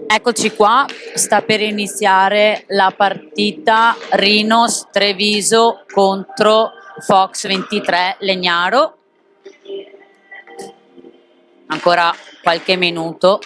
Eccoci qua, sta per iniziare la partita Rhinos Treviso contro Fox 23 Legnaro. Ancora qualche minuto.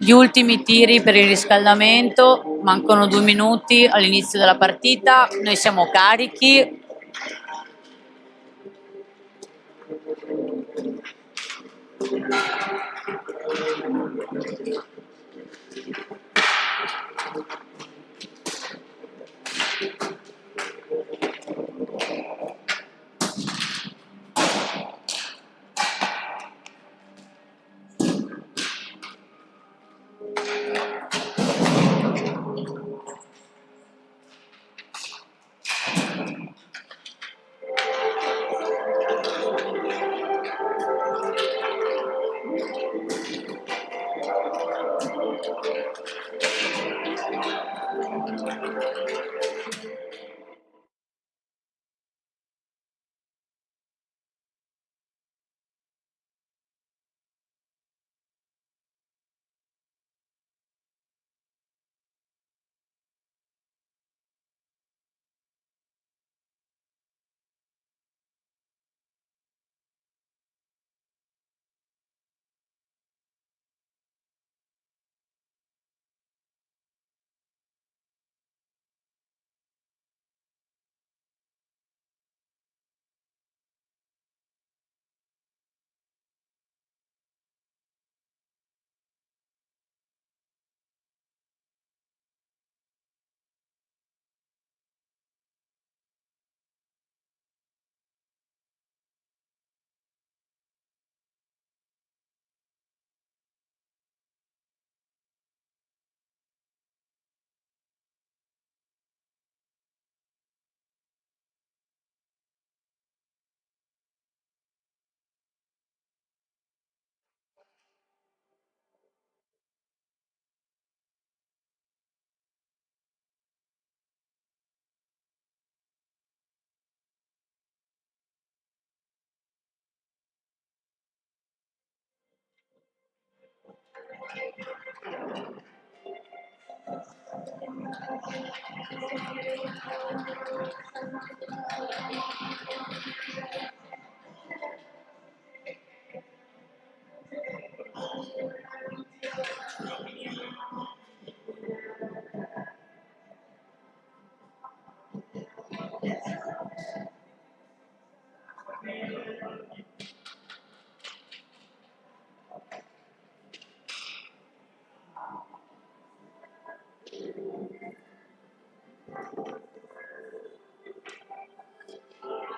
Gli ultimi tiri per il riscaldamento, mancano 2 minuti all'inizio della partita, noi siamo carichi.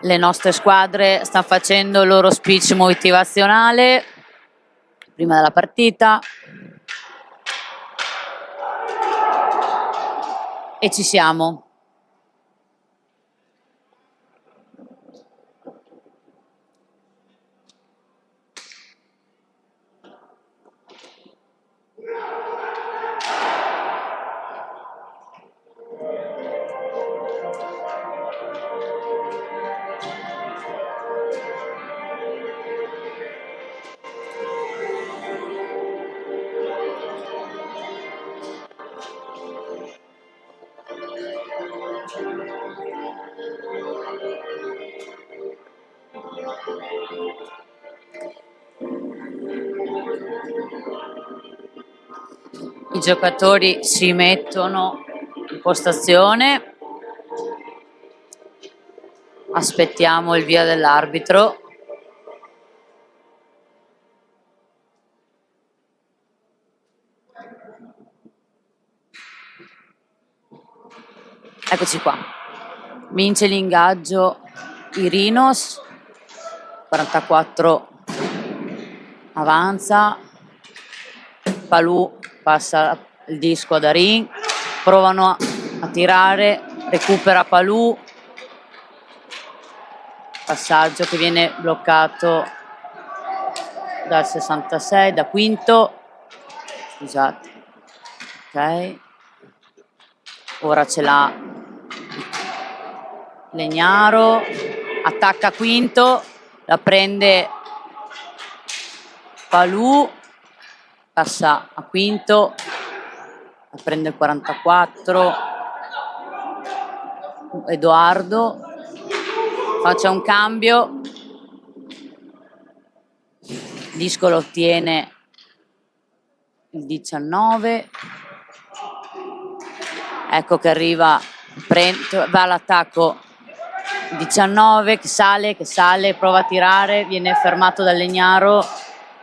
Le nostre squadre stanno facendo il loro speech motivazionale prima della partita. E ci siamo. I giocatori si mettono in postazione, aspettiamo il via dell'arbitro. Eccoci qua, vince l'ingaggio i Rhinos, 44 avanza, Palù passa il disco a Darin, provano a tirare, recupera Palù, passaggio che viene bloccato dal 66, da Quinto, scusate, ok, ora ce l'ha Legnaro, attacca Quinto, la prende Palù, passa a Quinto, la prende il 44, Edoardo, faccia un cambio, disco lo ottiene il 19, ecco che arriva, va all'attacco 19 che sale, prova a tirare, viene fermato dal Legnaro,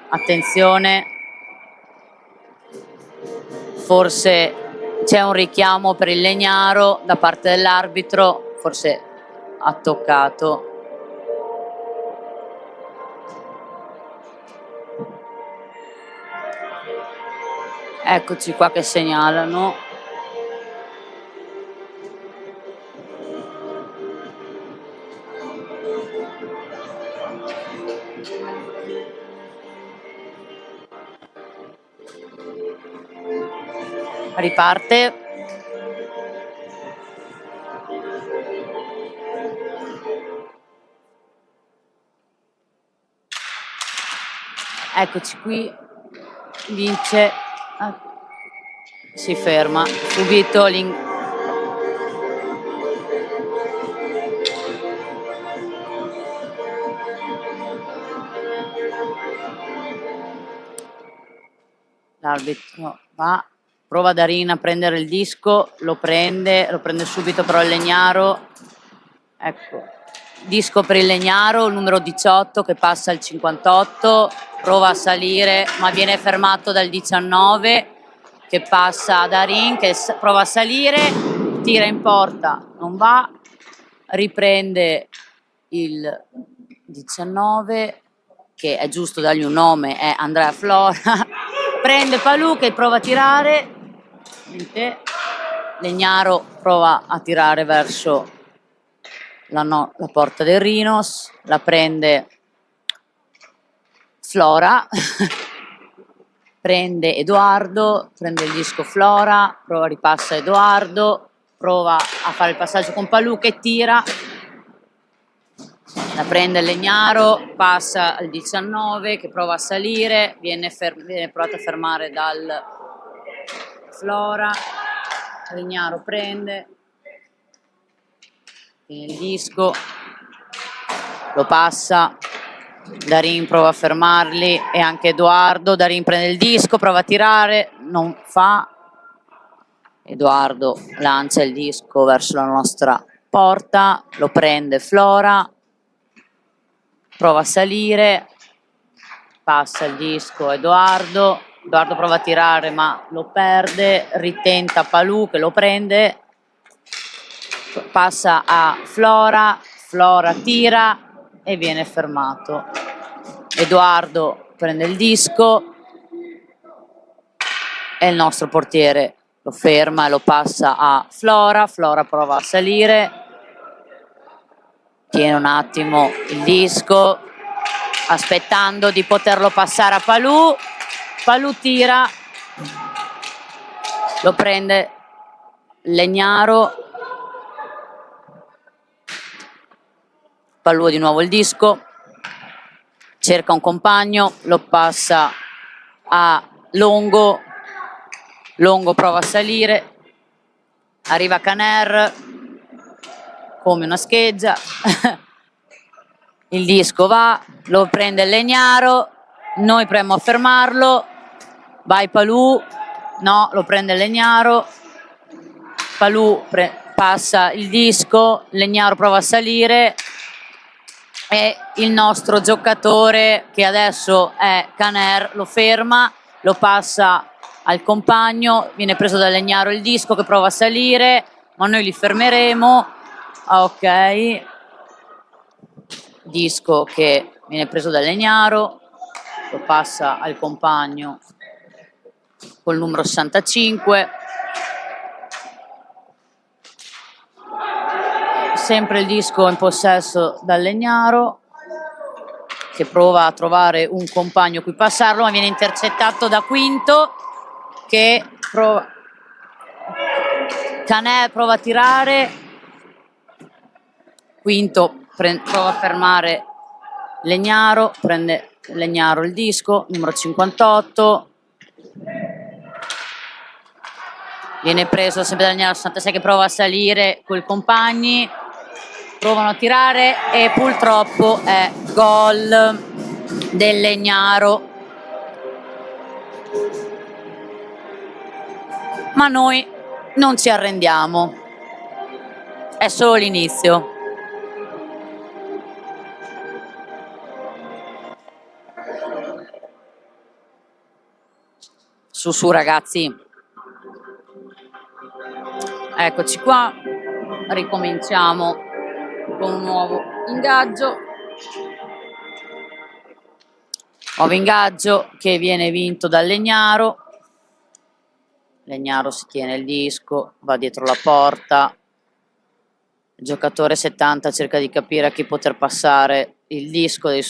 attenzione, forse c'è un richiamo per il Legnaro da parte dell'arbitro, forse ha toccato. Eccoci qua che segnalano. Riparte. Eccoci qui, vince, si ferma subito l'arbitro va, prova Darin a prendere il disco, lo prende subito però il Legnaro, ecco, disco per il Legnaro, il numero 18 che passa al 58, prova a salire ma viene fermato dal 19 che passa a Darin che prova a salire, tira in porta, non va, riprende il 19 che è giusto dargli un nome, è Andrea Flora, prende Palù che prova a tirare, Legnaro prova a tirare verso la porta del Rhinos, la prende Flora, prende Edoardo, prende il disco Flora, ripassa Edoardo, prova a fare il passaggio con Palù che tira, la prende Legnaro, passa al 19 che prova a salire, viene provato a fermare dal Flora, Legnaro prende il disco, lo passa, Darin prova a fermarli e anche Edoardo, Darin prende il disco, prova a tirare, non fa, Edoardo lancia il disco verso la nostra porta, lo prende Flora, prova a salire, passa il disco Edoardo prova a tirare ma lo perde, ritenta Palù che lo prende, passa a Flora Flora tira e viene fermato. Edoardo prende il disco e il nostro portiere lo ferma e lo passa a Flora. Flora prova a salire, tiene un attimo il disco aspettando di poterlo passare a Palù. Palù tira, lo prende Legnaro. Palù di nuovo il disco, cerca un compagno, lo passa a Longo. Longo prova a salire, arriva Caner come una scheggia. Il disco va, lo prende Legnaro, noi proviamo a fermarlo, vai Palù, no, lo prende Legnaro. Palù passa il disco, Legnaro prova a salire e il nostro giocatore, che adesso è Caner, lo ferma, lo passa al compagno, viene preso da Legnaro il disco che prova a salire, ma noi li fermeremo. Ok, disco che viene preso da Legnaro, lo passa al compagno col numero 65. Sempre il disco in possesso da Legnaro, che prova a trovare un compagno cui passarlo, ma viene intercettato da Quinto, che Canè prova a tirare, Quinto prova a fermare Legnaro, prende Legnaro il disco, numero 58, viene preso sempre da Legnaro 66 che prova a salire con i compagni, provano a tirare e purtroppo è gol del Legnaro. Ma noi non ci arrendiamo, è solo l'inizio. Su ragazzi, eccoci qua, ricominciamo con un nuovo ingaggio. Nuovo ingaggio che viene vinto dal Legnaro. Legnaro si tiene il disco, va dietro la porta. Il giocatore 70 cerca di capire a chi poter passare il disco dei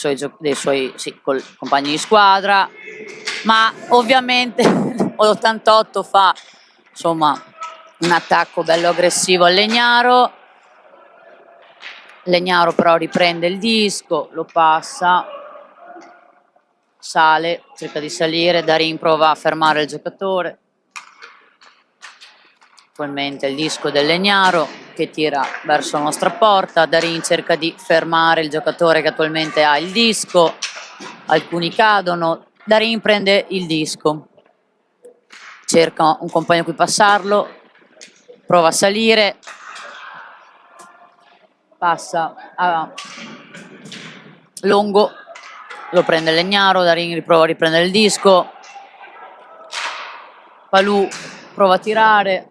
suoi compagni di squadra, ma ovviamente l'88 fa insomma un attacco bello aggressivo al Legnaro. Legnaro però riprende il disco, lo passa, sale, cerca di salire, Darin prova a fermare il giocatore. Attualmente il disco del Legnaro che tira verso la nostra porta, Darin cerca di fermare il giocatore che attualmente ha il disco, alcuni cadono, Darin prende il disco, cerca un compagno a cui passarlo, prova a salire, passa a Longo, lo prende Legnaro, Darin riprova a riprendere il disco, Palù prova a tirare,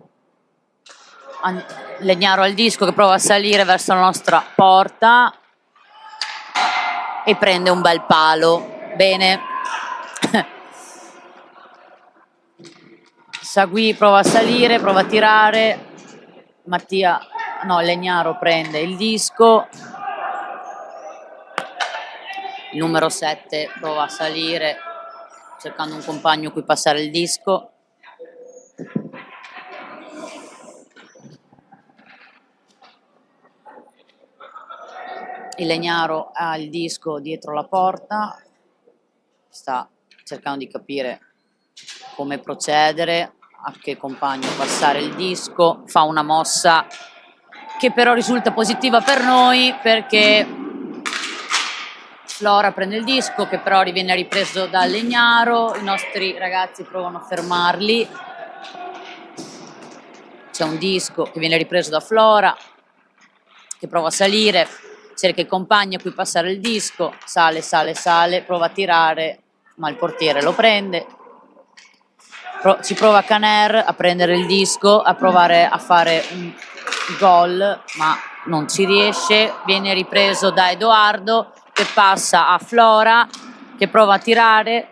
Legnaro al disco che prova a salire verso la nostra porta e prende un bel palo. Bene. Sagui prova a salire, prova a tirare, Legnaro prende il disco, il numero 7 prova a salire cercando un compagno a cui passare il disco. Il Legnaro ha il disco dietro la porta, sta cercando di capire come procedere, a che compagno passare il disco, fa una mossa che però risulta positiva per noi perché Flora prende il disco che però viene ripreso da Legnaro, i nostri ragazzi provano a fermarli, c'è un disco che viene ripreso da Flora che prova a salire, cerca i compagni a cui passare il disco, sale, prova a tirare, ma il portiere lo prende. Ci prova Caner a prendere il disco, a provare a fare un gol, ma non ci riesce, viene ripreso da Edoardo che passa a Flora che prova a tirare,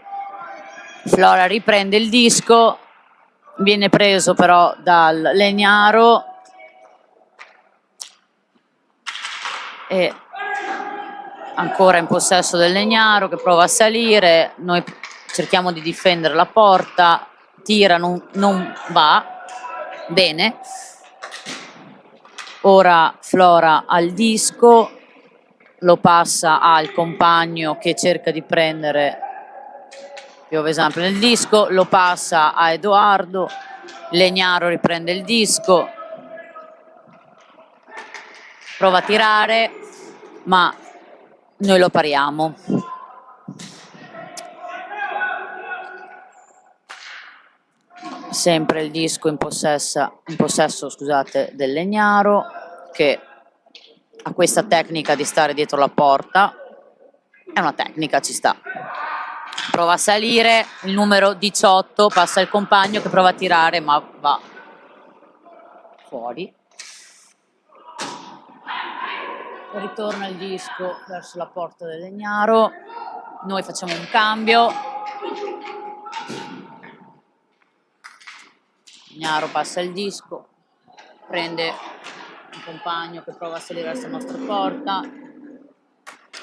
Flora riprende il disco, viene preso però dal Legnaro e ancora in possesso del Legnaro che prova a salire, noi cerchiamo di difendere la porta, tira, non va bene. Ora Flora al disco, lo passa al compagno che cerca di prendere, piove sempre nel disco, lo passa a Edoardo, Legnaro riprende il disco, prova a tirare, ma noi lo pariamo. Sempre il disco in possesso, scusate, del Legnaro che ha questa tecnica di stare dietro la porta, è una tecnica, ci sta. Prova a salire, il numero 18 passa il compagno che prova a tirare ma va fuori. Ritorna il disco verso la porta del Legnaro, noi facciamo un cambio, Legnaro passa il disco, prende un compagno che prova a salire verso la nostra porta,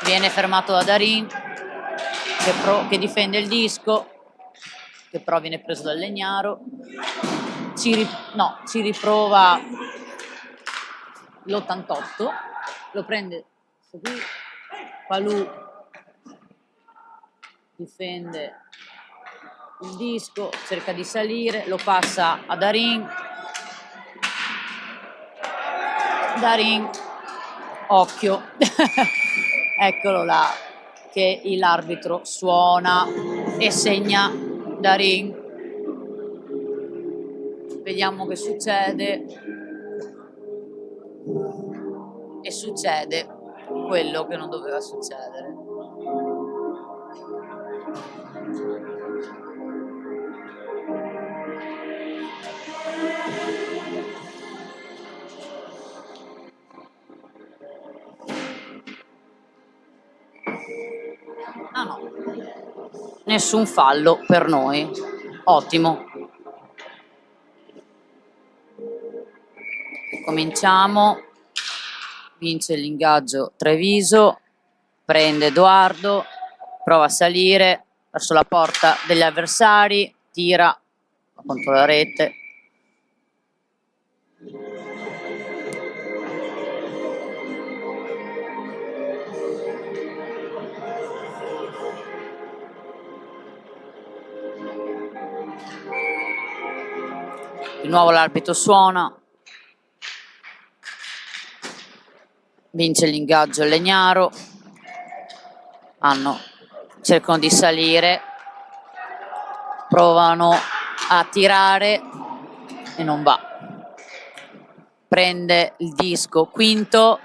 viene fermato da Darin che difende il disco, che però viene preso dal Legnaro, ci riprova l'88, lo prende qui, Palù difende il disco, cerca di salire, lo passa a Darin, occhio, eccolo là, che l'arbitro suona e segna Darin. Vediamo che succede. E succede quello che non doveva succedere. Ah no, nessun fallo per noi, ottimo. Cominciamo, vince l'ingaggio Treviso, prende Edoardo, prova a salire verso la porta degli avversari, tira contro la rete. Di nuovo l'arbitro suona, vince l'ingaggio Legnaro, cercano di salire, provano a tirare e non va. Prende il disco Quinto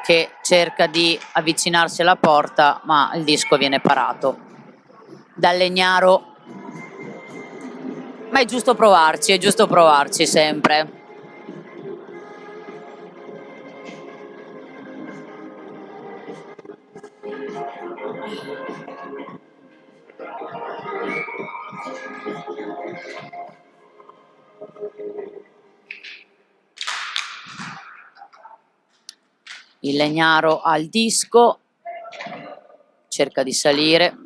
che cerca di avvicinarsi alla porta, ma il disco viene parato dal Legnaro. Ma è giusto provarci sempre. Il Legnaro al disco, cerca di salire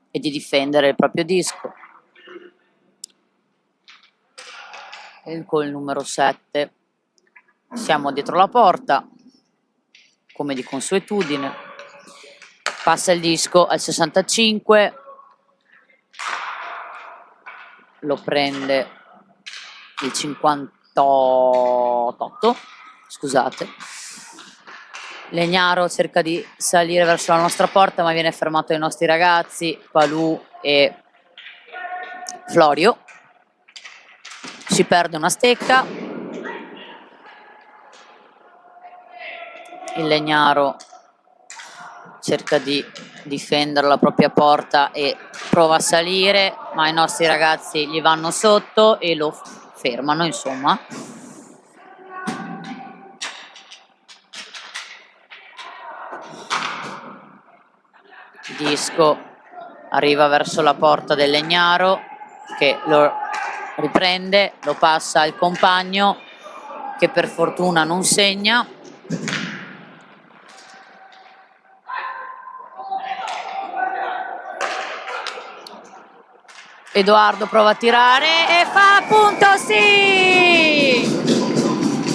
e di difendere il proprio disco. E col numero 7 siamo dietro la porta, come di consuetudine. Passa il disco al 65, lo prende il 58, scusate. Legnaro cerca di salire verso la nostra porta ma viene fermato dai nostri ragazzi, Palù e Florio. Si perde una stecca. Il Legnaro cerca di difendere la propria porta e prova a salire, ma i nostri ragazzi gli vanno sotto e lo fermano, insomma. disco arriva verso la porta del Legnaro, che lo riprende, lo passa al compagno, che per fortuna non segna. Edoardo prova a tirare e fa punto, sì!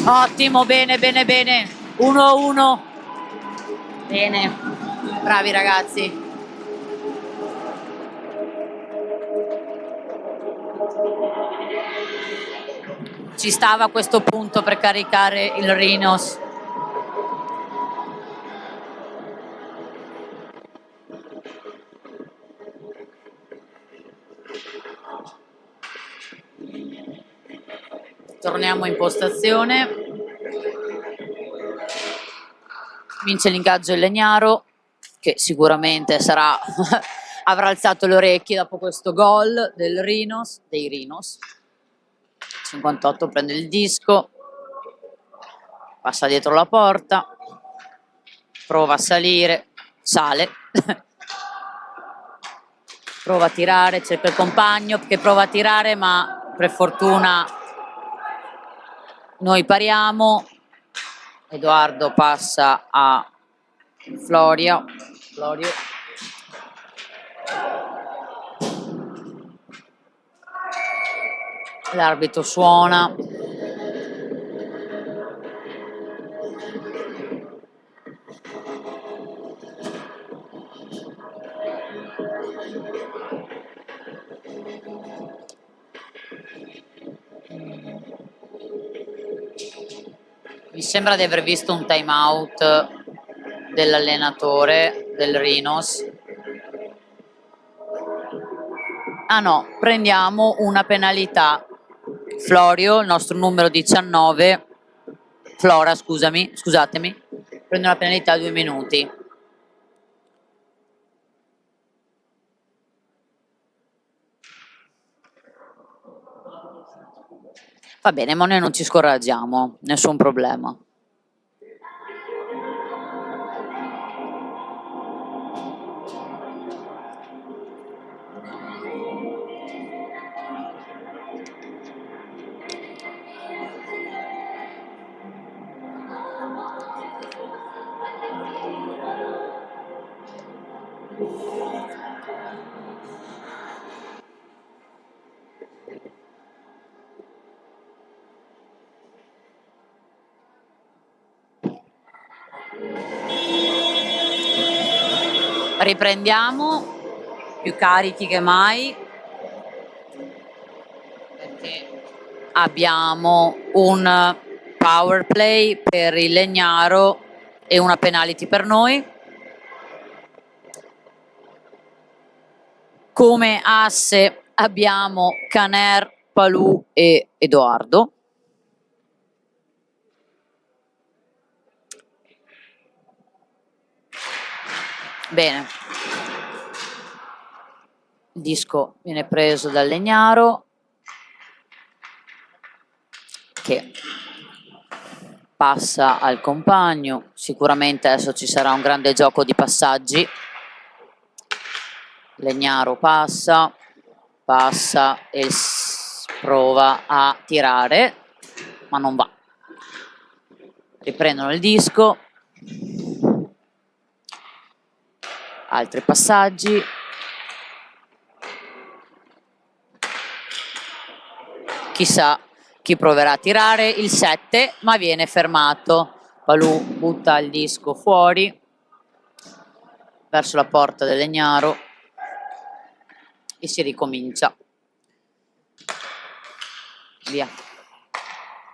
Ottimo, bene, bene, bene. 1-1. Bene, bravi ragazzi. Ci stava a questo punto per caricare il Rinos. Torniamo in postazione. Vince l'ingaggio il Legnaro, che sicuramente sarà avrà alzato le orecchie dopo questo gol dei Rinos. 58 prende il disco, passa dietro la porta, prova a salire, sale, prova a tirare, cerca il compagno che prova a tirare, ma per fortuna noi pariamo. Edoardo passa a Florio. L'arbitro suona. Mi sembra di aver visto un time out dell'allenatore del Rinos. Ah no, prendiamo una penalità. Florio, il nostro numero 19, Flora, scusatemi, prende una penalità 2 minuti. Va bene, ma noi non ci scoraggiamo, nessun problema. Riprendiamo, più carichi che mai, perché abbiamo un power play per il Legnaro e una penalty per noi. Come asse abbiamo Caner, Palù e Edoardo. Bene. Il disco viene preso dal Legnaro, che passa al compagno. Sicuramente adesso ci sarà un grande gioco di passaggi. Legnaro passa e prova a tirare, ma non va. Riprendono il disco. Altri passaggi. Chissà chi proverà a tirare il 7, ma viene fermato. Palù butta il disco fuori verso la porta del Legnaro e si ricomincia. Via.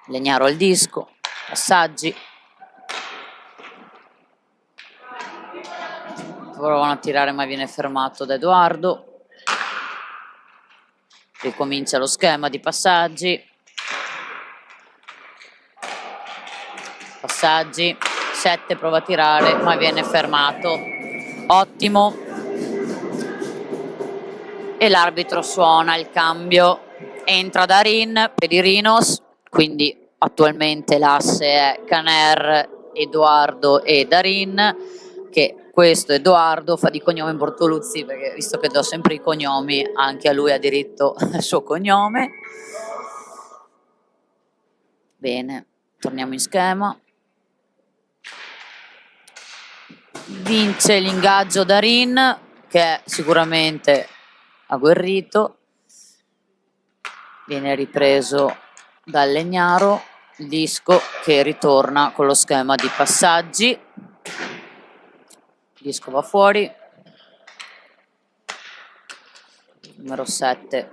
Legnaro al disco, passaggi. Provano a tirare ma viene fermato da Edoardo. Ricomincia lo schema di passaggi. Passaggi. 7 prova a tirare ma viene fermato. Ottimo. E l'arbitro suona il cambio. Entra Darin per i Rinos, quindi attualmente l'asse è Caner, Edoardo e Darin, che questo Edoardo fa di cognome Bortoluzzi, perché visto che do sempre i cognomi, anche a lui ha diritto al suo cognome. Bene, torniamo in schema. Vince l'ingaggio Darin, che è sicuramente agguerrito. Viene ripreso dal Legnaro, il disco che ritorna con lo schema di passaggi. Il disco va fuori. Numero 7.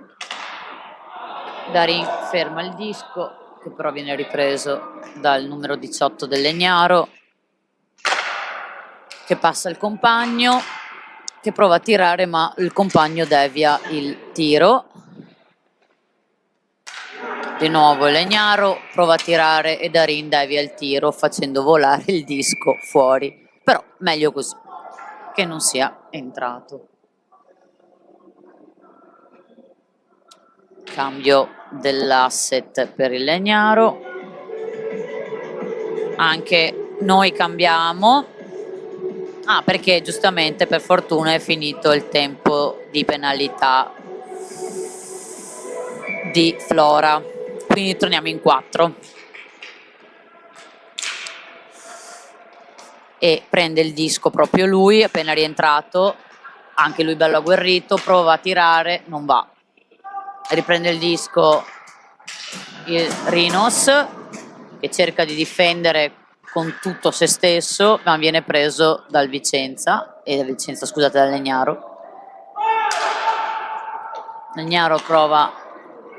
Darin ferma il disco, che però viene ripreso dal numero 18 del Legnaro, che passa il compagno, che prova a tirare, ma il compagno devia il tiro. Di nuovo Legnaro prova a tirare e Darin devia il tiro, facendo volare il disco fuori. Però meglio così, che non sia entrato. Cambio dell'asset per il Legnaro. Anche noi cambiamo. Perché giustamente per fortuna è finito il tempo di penalità di Flora. Quindi torniamo in 4. E prende il disco proprio lui, appena rientrato, anche lui bello agguerrito, prova a tirare, non va. Riprende il disco il Rinos, che cerca di difendere con tutto se stesso, ma viene preso dal Vicenza, dal Legnaro. Legnaro prova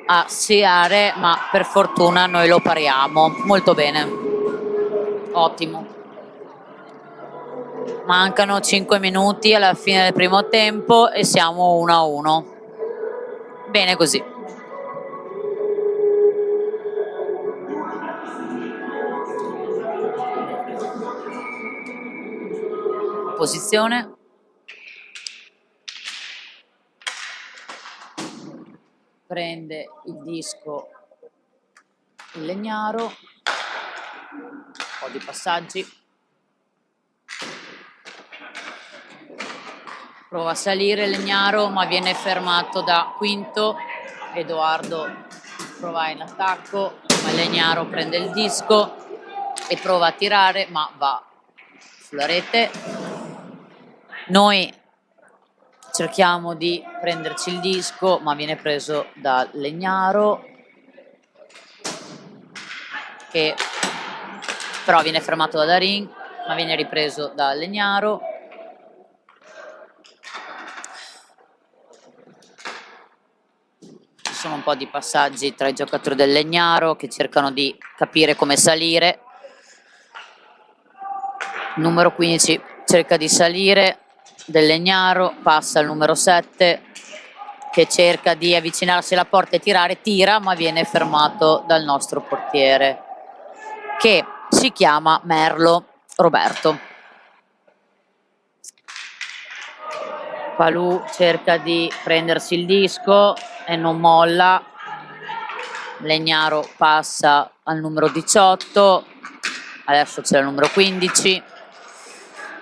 a siare, ma per fortuna noi lo pariamo. Molto bene. Ottimo. Mancano 5 minuti alla fine del primo tempo e siamo 1-1. Bene così. Posizione. Prende il disco il Legnaro. Un po' di passaggi. Prova a salire Legnaro, ma viene fermato da Quinto. Edoardo prova in attacco, ma Legnaro prende il disco e prova a tirare, ma va sulla rete. Noi cerchiamo di prenderci il disco, ma viene preso da Legnaro, che però viene fermato da Darin, ma viene ripreso da Legnaro. Ci sono un po' di passaggi tra i giocatori del Legnaro che cercano di capire come salire. Il numero 15 cerca di salire del Legnaro, passa al numero 7 che cerca di avvicinarsi alla porta e tirare, tira, ma viene fermato dal nostro portiere, che si chiama Merlo Roberto. Palù cerca di prendersi il disco e non molla. Legnaro passa al numero 18, adesso c'è il numero 15,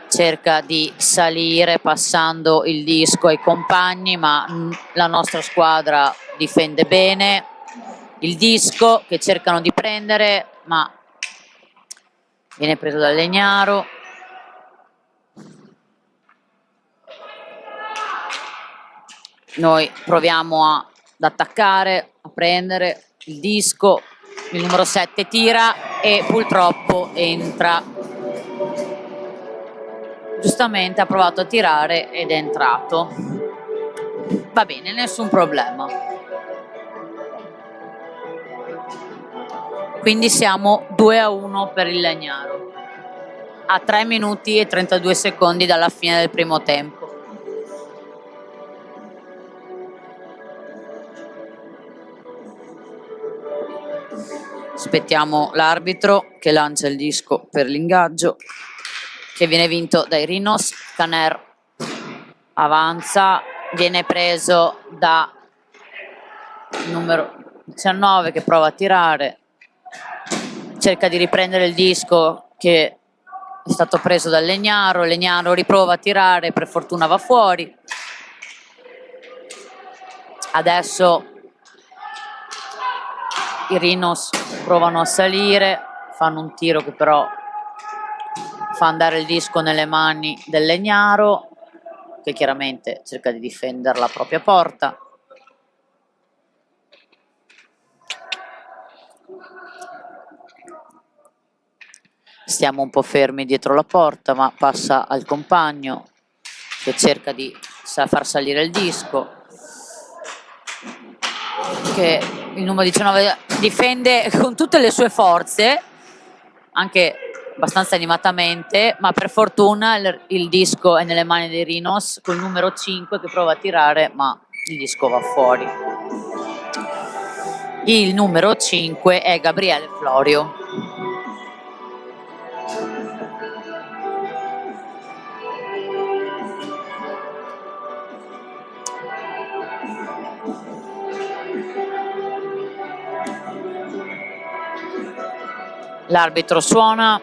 cerca di salire passando il disco ai compagni, ma la nostra squadra difende bene il disco che cercano di prendere, ma viene preso dal Legnaro. Noi proviamo ad attaccare, a prendere il disco, il numero 7 tira e purtroppo entra. Giustamente ha provato a tirare ed è entrato. Va bene, nessun problema. Quindi siamo 2-1 per il Legnaro, a 3 minuti e 32 secondi dalla fine del primo tempo. Aspettiamo l'arbitro che lancia il disco per l'ingaggio, che viene vinto dai Rinos. Caner avanza, viene preso da numero 19 che prova a tirare, cerca di riprendere il disco che è stato preso dal Legnaro, Legnaro riprova a tirare, per fortuna va fuori. Adesso i Rhinos provano a salire, fanno un tiro che però fa andare il disco nelle mani del Legnaro, che chiaramente cerca di difendere la propria porta. Stiamo un po' fermi dietro la porta, ma passa al compagno che cerca di far salire il disco, che il numero 19 difende con tutte le sue forze, anche abbastanza animatamente, ma per fortuna il disco è nelle mani dei Rhinos, col numero 5 che prova a tirare, ma il disco va fuori. Il numero 5 è Gabriele Florio. L'arbitro suona,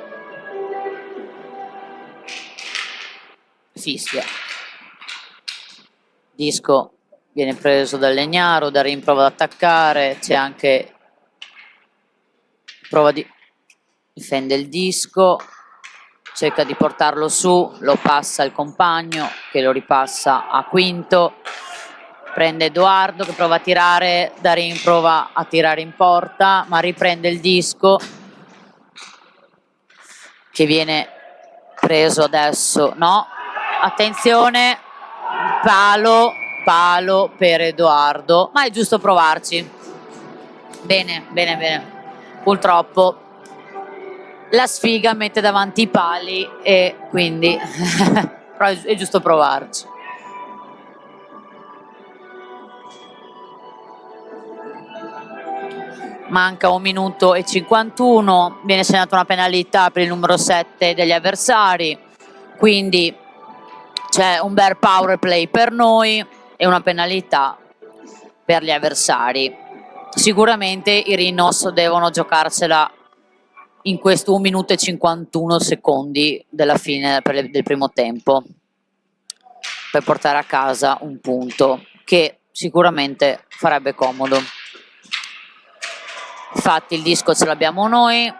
fischia. Disco viene preso dal Legnaro, Darin prova ad attaccare, c'è anche prova di difende il disco, cerca di portarlo su, lo passa al compagno che lo ripassa a Quinto, prende Edoardo che prova a tirare, Darin prova a tirare in porta ma riprende il disco che viene preso adesso, no, attenzione, palo per Edoardo, ma è giusto provarci. Bene, bene, bene. Purtroppo la sfiga mette davanti i pali e quindi però è giusto provarci. Manca 1 minuto e 51, viene segnata una penalità per il numero 7 degli avversari, quindi c'è un bel power play per noi e una penalità per gli avversari. Sicuramente i Rhinos devono giocarsela in questo 1 minuto e 51 secondi della fine del primo tempo per portare a casa un punto che sicuramente farebbe comodo. Infatti il disco ce l'abbiamo noi,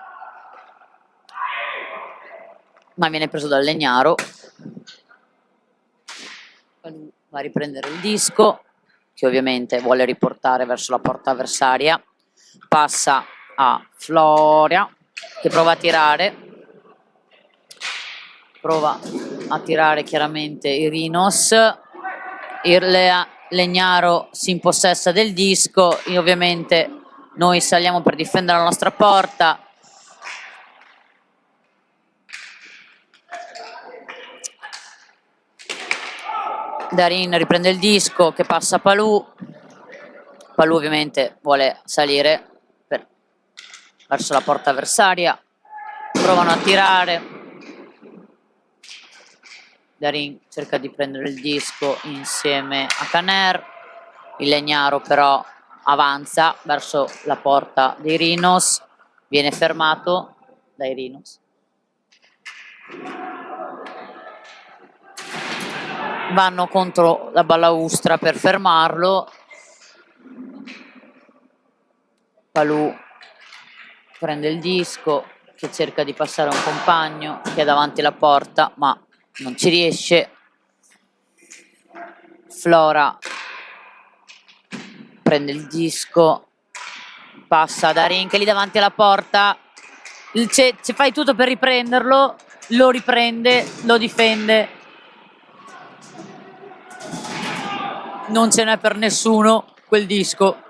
ma viene preso dal Legnaro. Va a riprendere il disco, che ovviamente vuole riportare verso la porta avversaria. Passa a Floria, che prova a tirare. Prova a tirare chiaramente i Rhinos. Il Legnaro si impossessa del disco e ovviamente noi saliamo per difendere la nostra porta. Darin riprende il disco che passa a Palù. Palù ovviamente vuole salire verso la porta avversaria. Provano a tirare. Darin cerca di prendere il disco insieme a Caner. Il Legnaro però avanza verso la porta dei Rhinos, viene fermato dai Rhinos. Vanno contro la balaustra per fermarlo. Palù prende il disco che cerca di passare a un compagno che è davanti alla porta ma non ci riesce. Flora prende il disco, passa a Darin che è lì davanti alla porta, ci fai tutto per riprenderlo, lo riprende, lo difende, non ce n'è per nessuno quel disco,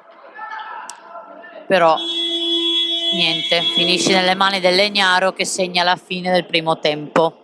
però niente, finisce nelle mani del Legnaro che segna la fine del primo tempo.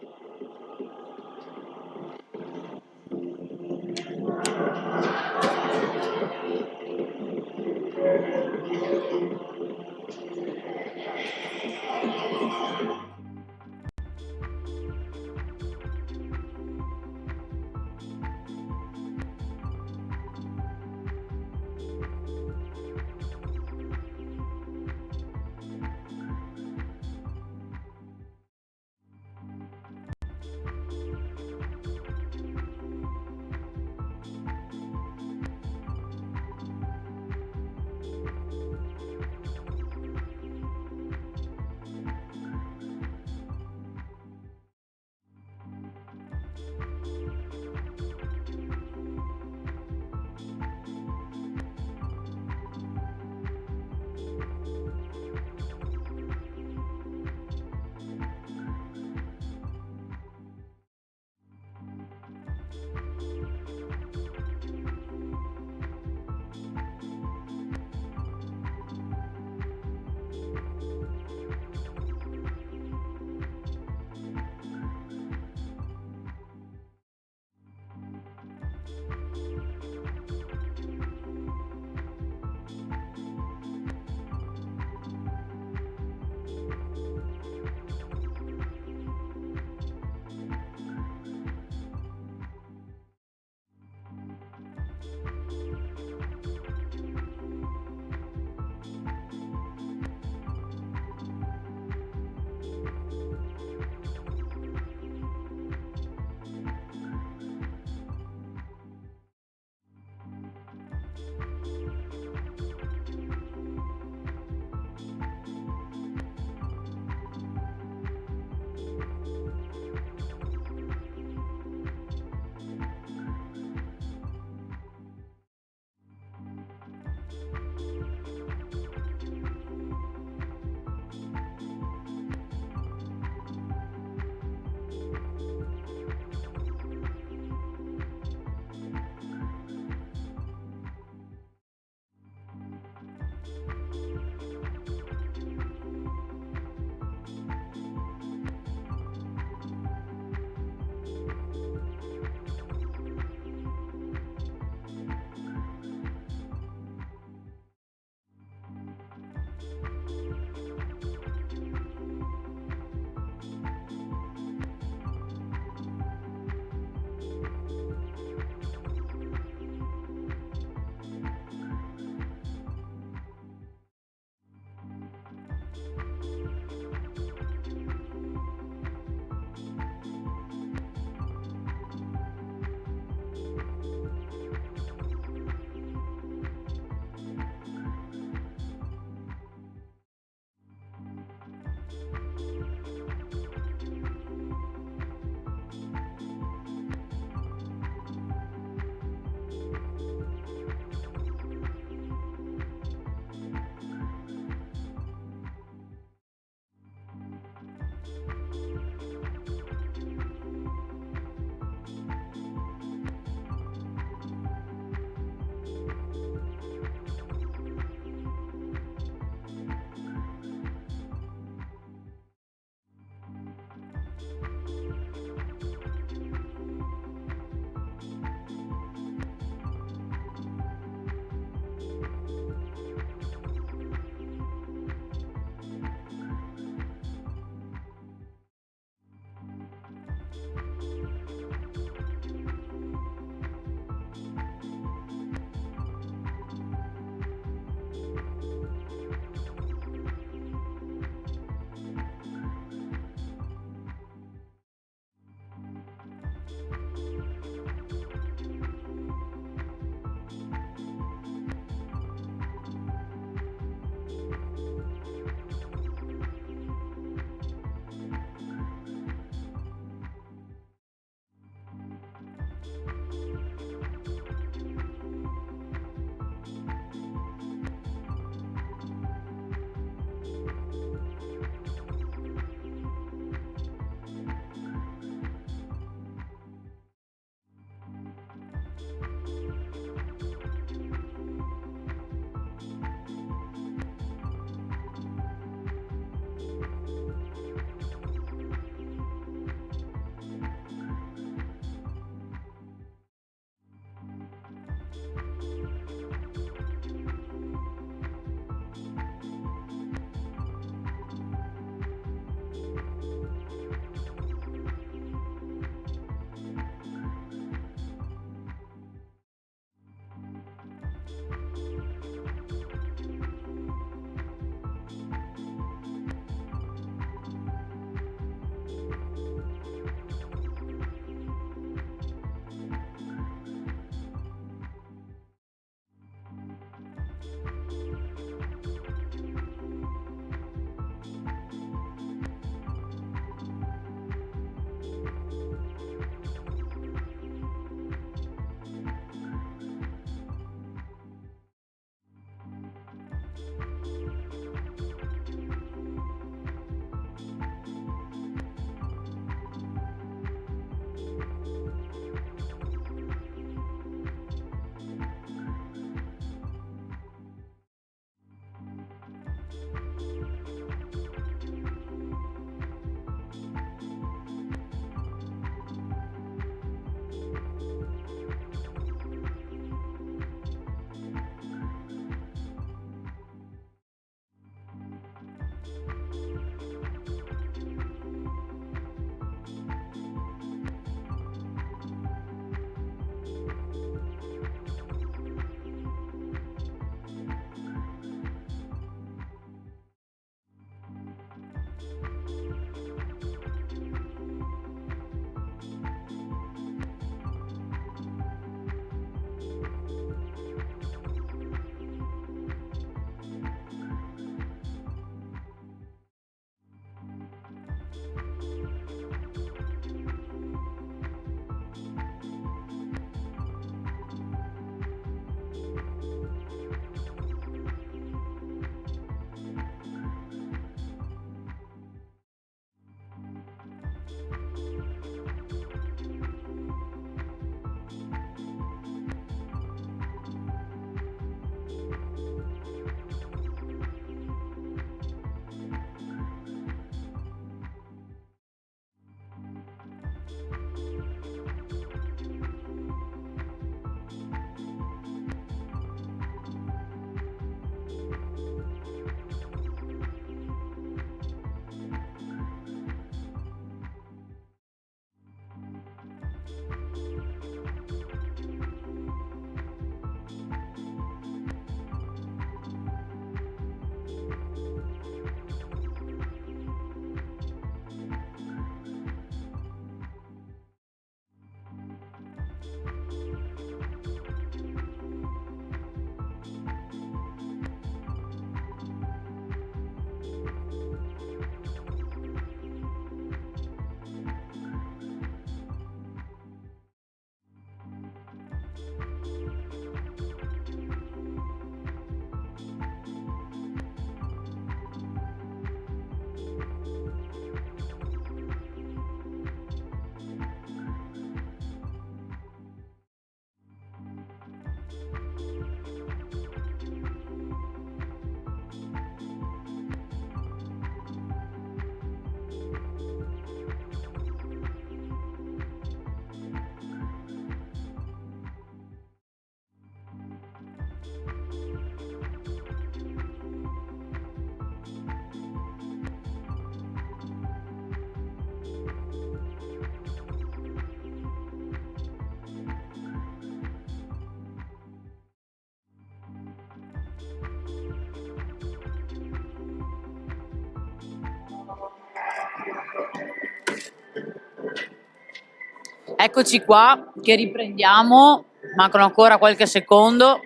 Eccoci qua che riprendiamo, mancano ancora qualche secondo.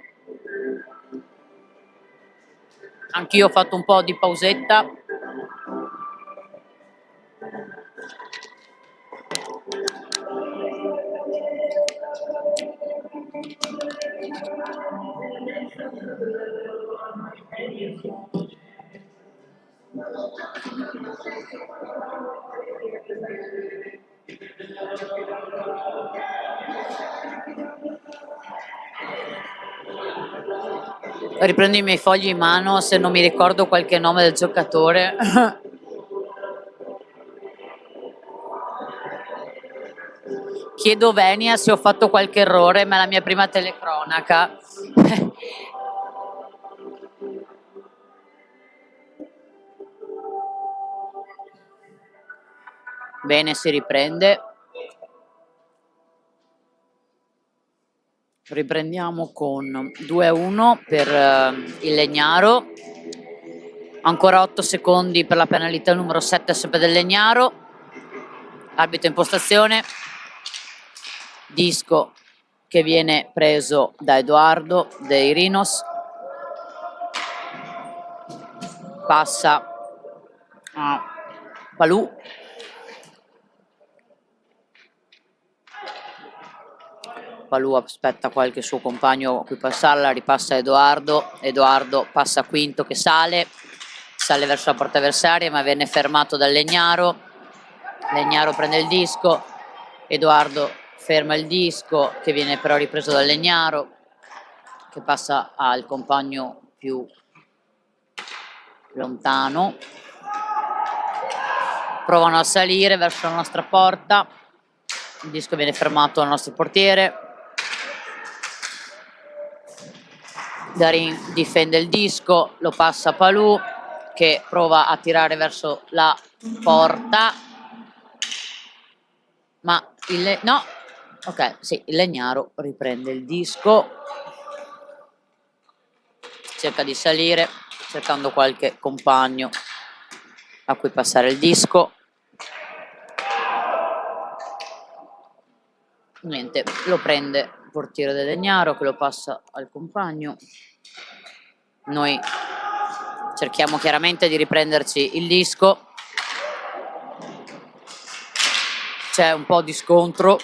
Anch'io ho fatto un po' di pausetta. Riprendo i miei fogli in mano, se non mi ricordo qualche nome del giocatore. Chiedo venia se ho fatto qualche errore, ma è la mia prima telecronaca. Bene, si riprende. Riprendiamo con 2-1 per il Legnaro. Ancora 8 secondi per la penalità numero 7 sempre del Legnaro. Arbitro in postazione. Disco che viene preso da Edoardo dei Rinos. Passa a Palù. Palù aspetta qualche suo compagno a cui passarla, ripassa Edoardo. Edoardo passa Quinto che sale verso la porta avversaria, ma viene fermato dal Legnaro. Legnaro prende il disco, Edoardo ferma il disco che viene però ripreso dal Legnaro, che passa al compagno più lontano. Provano a salire verso la nostra porta, il disco viene fermato dal nostro portiere. Darin difende il disco, lo passa a Palù che prova a tirare verso la porta, ma il Legnaro riprende il disco, cerca di salire cercando qualche compagno a cui passare il disco. Niente, lo prende il portiere del Legnaro che lo passa al compagno. Noi cerchiamo chiaramente di riprenderci il disco. C'è un po' di scontro.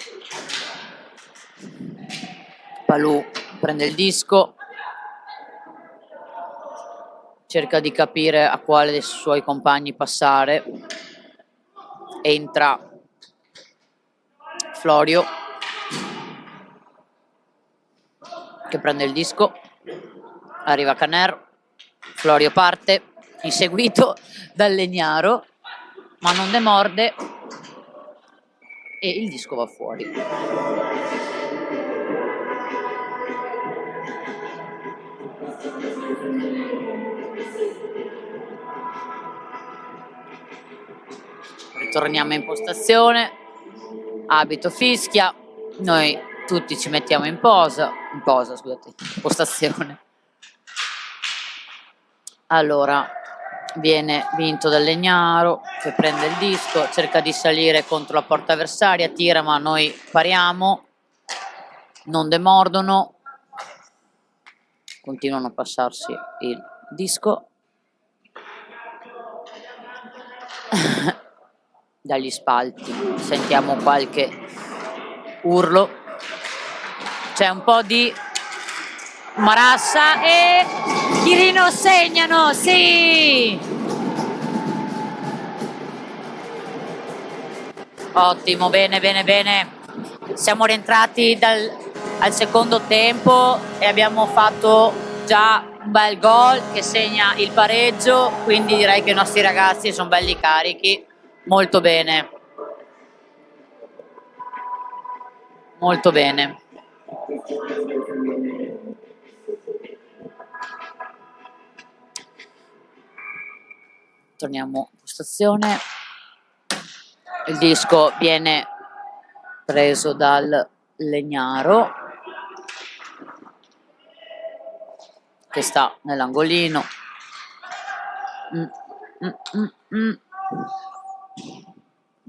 Palù prende il disco, cerca di capire a quale dei suoi compagni passare. Entra Florio che prende il disco, arriva Caner, Florio parte inseguito dal Legnaro ma non demorde e il disco va fuori. Ritorniamo in postazione, arbitro fischia, noi tutti ci mettiamo in postazione. Allora viene vinto dal Legnaro che prende il disco, cerca di salire contro la porta avversaria, tira ma noi pariamo, non demordono, continuano a passarsi il disco. Dagli spalti sentiamo qualche urlo, c'è un po' di marassa e i Rino segnano, sì! Ottimo, bene, bene, bene. Siamo rientrati al secondo tempo e abbiamo fatto già un bel gol che segna il pareggio, quindi direi che i nostri ragazzi sono belli carichi. Molto bene. Molto bene. Torniamo in postazione. Il disco viene preso dal Legnaro che sta nell'angolino.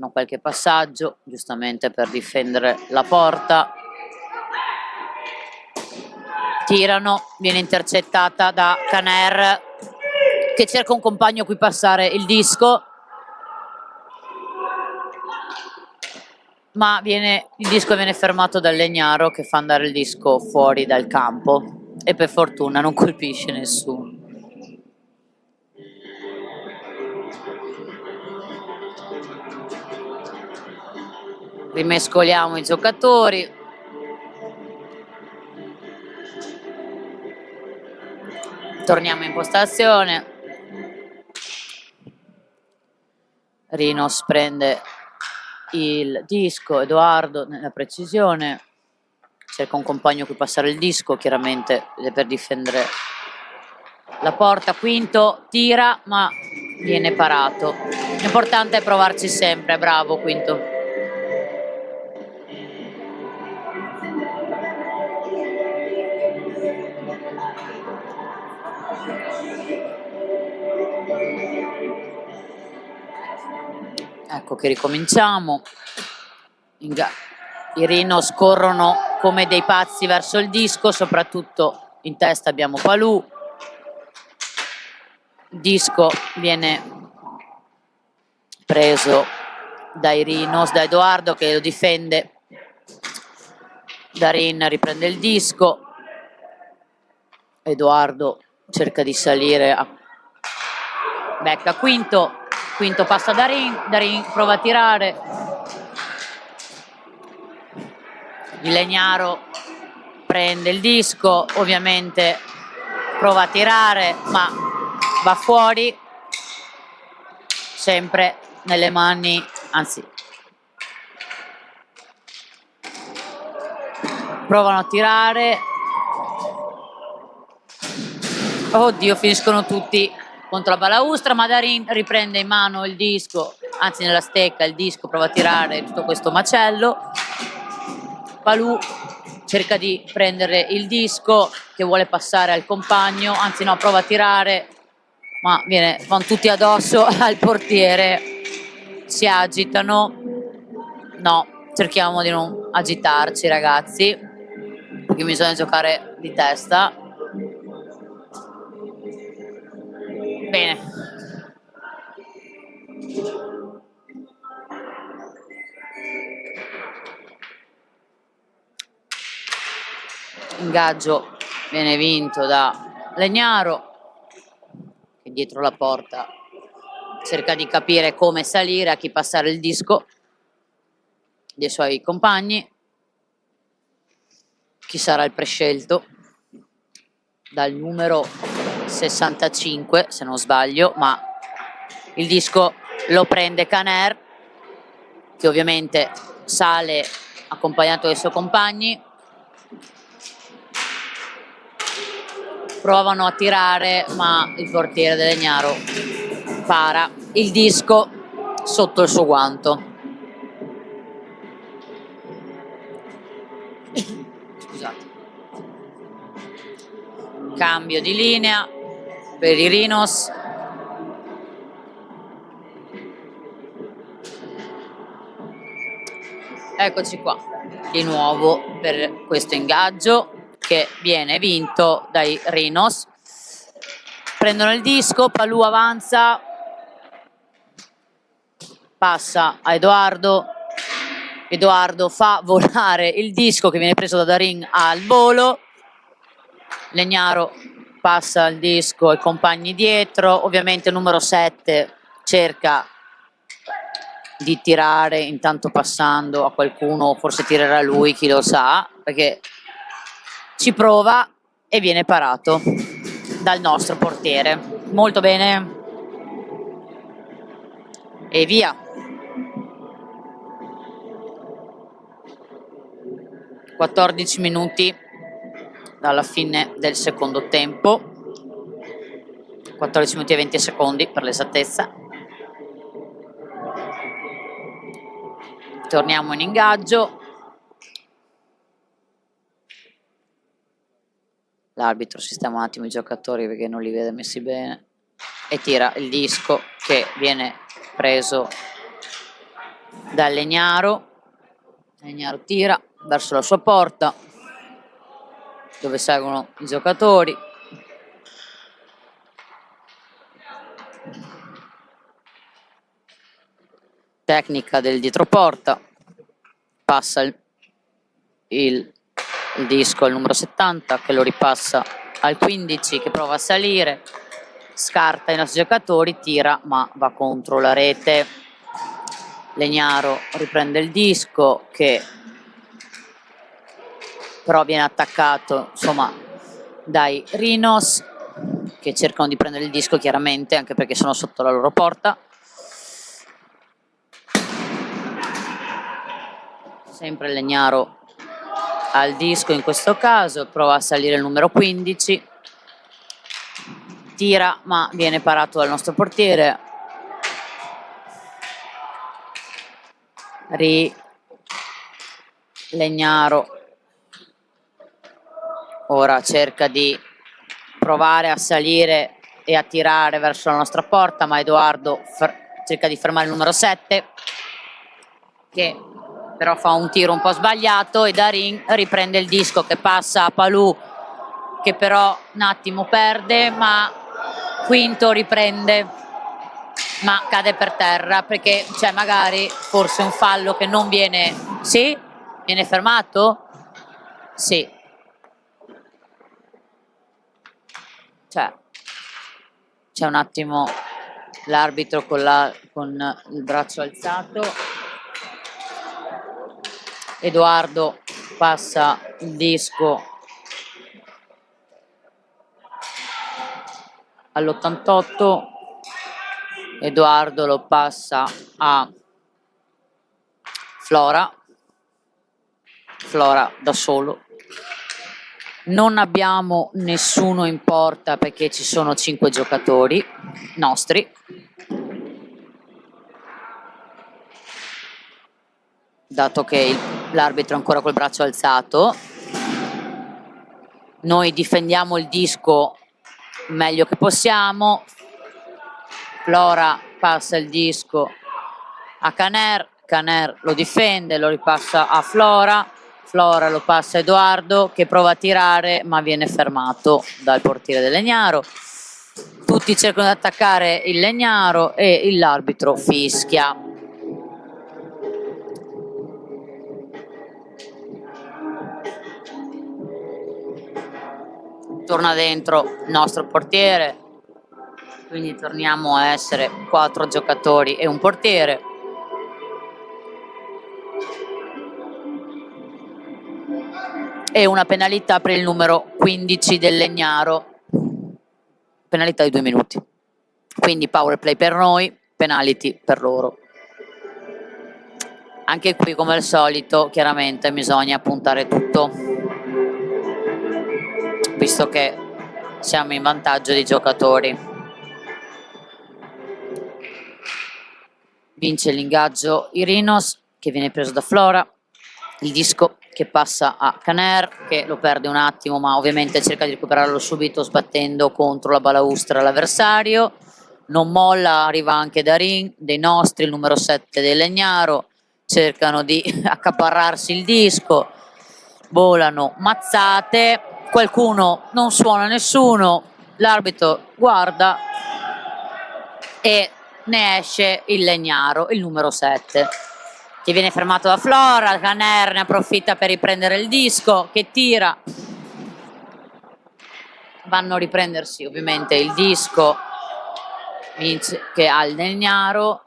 fanno qualche passaggio, giustamente per difendere la porta. Tirano, viene intercettata da Caner, che cerca un compagno a cui passare il disco, ma il disco viene fermato dal Legnaro, che fa andare il disco fuori dal campo e per fortuna non colpisce nessuno. Rimescoliamo i giocatori. Torniamo in postazione. Rinos prende il disco, Edoardo nella precisione, cerca un compagno a cui passare il disco, chiaramente per difendere la porta. Quinto tira, ma viene parato. L'importante è provarci sempre, bravo Quinto. Ecco che ricominciamo. I Rinos corrono come dei pazzi verso il disco, soprattutto in testa abbiamo Palù. Il disco viene preso dai Rinos, da Edoardo che lo difende. Darin riprende il disco. Edoardo cerca di salire, becca Quinto. Quinto passa Darin prova a tirare. Il Legnaro prende il disco, ovviamente prova a tirare, ma va fuori, sempre nelle mani, anzi, provano a tirare. Oddio, finiscono tutti contro la balaustra, ma Darin riprende in mano il disco, anzi nella stecca il disco, prova a tirare tutto questo macello. Palù cerca di prendere il disco che vuole passare al compagno, anzi no, prova a tirare, ma vanno tutti addosso al portiere, si agitano. No, cerchiamo di non agitarci ragazzi, perché bisogna giocare di testa. Bene. Ingaggio viene vinto da Legnaro, che dietro la porta cerca di capire come salire, a chi passare il disco dei suoi compagni. Chi sarà il prescelto? Dal numero 65, se non sbaglio, ma il disco lo prende Caner, che ovviamente sale accompagnato dai suoi compagni. Provano a tirare, ma il portiere del Legnaro para il disco sotto il suo guanto. Scusate. Cambio di linea per i Rinos. Eccoci qua di nuovo per questo ingaggio che viene vinto dai Rinos. Prendono il disco, Palù avanza, passa a Edoardo. Edoardo fa volare il disco che viene preso da Darin al volo. Legnaro passa il disco ai compagni dietro, ovviamente il numero 7 cerca di tirare intanto passando a qualcuno, forse tirerà lui, chi lo sa, perché ci prova e viene parato dal nostro portiere. Molto bene. E via. 14 minuti dalla fine del secondo tempo, 14 minuti e 20 secondi per l'esattezza. Torniamo in ingaggio. L'arbitro sistema un attimo i giocatori perché non li vede messi bene e tira il disco che viene preso da Legnaro. Legnaro tira verso la sua porta, dove seguono i giocatori. Tecnica del dietroporta, passa il disco al numero 70 che lo ripassa al 15 che prova a salire, scarta i nostri giocatori, tira ma va contro la rete. Legnaro riprende il disco che però viene attaccato insomma dai Rhinos che cercano di prendere il disco chiaramente anche perché sono sotto la loro porta. Sempre Legnaro al disco in questo caso, prova a salire il numero 15, tira ma viene parato dal nostro portiere. Legnaro ora cerca di provare a salire e a tirare verso la nostra porta, ma Edoardo cerca di fermare il numero 7 che però fa un tiro un po' sbagliato e Darin riprende il disco che passa a Palù che però un attimo perde, ma Quinto riprende ma cade per terra perché c'è magari forse un fallo che non viene. Sì? Viene fermato? Sì. C'è un attimo l'arbitro con il braccio alzato. Edoardo passa il disco all'88, Edoardo lo passa a Flora da solo. Non abbiamo nessuno in porta perché ci sono 5 giocatori nostri. Dato che l'arbitro è ancora col braccio alzato, noi difendiamo il disco meglio che possiamo. Flora passa il disco a Caner lo difende, lo ripassa a Flora lo passa a Edoardo che prova a tirare ma viene fermato dal portiere del Legnaro. Tutti cercano di attaccare il Legnaro e l'arbitro fischia. Torna dentro il nostro portiere, quindi torniamo a essere 4 giocatori e un portiere. E una penalità per il numero 15 del Legnaro, penalità di 2 minuti. Quindi power play per noi, penalty per loro. Anche qui come al solito chiaramente bisogna puntare tutto, visto che siamo in vantaggio di giocatori. Vince l'ingaggio Irinos che viene preso da Flora, il disco che passa a Caner che lo perde un attimo ma ovviamente cerca di recuperarlo subito sbattendo contro la balaustra l'avversario. Non molla, arriva anche Darin dei nostri, il numero 7 del Legnaro, cercano di accaparrarsi il disco, volano mazzate, qualcuno non suona nessuno, l'arbitro guarda e ne esce il Legnaro, il numero 7 che viene fermato da Flora. Caner ne approfitta per riprendere il disco che tira, vanno a riprendersi ovviamente il disco che ha il Legnaro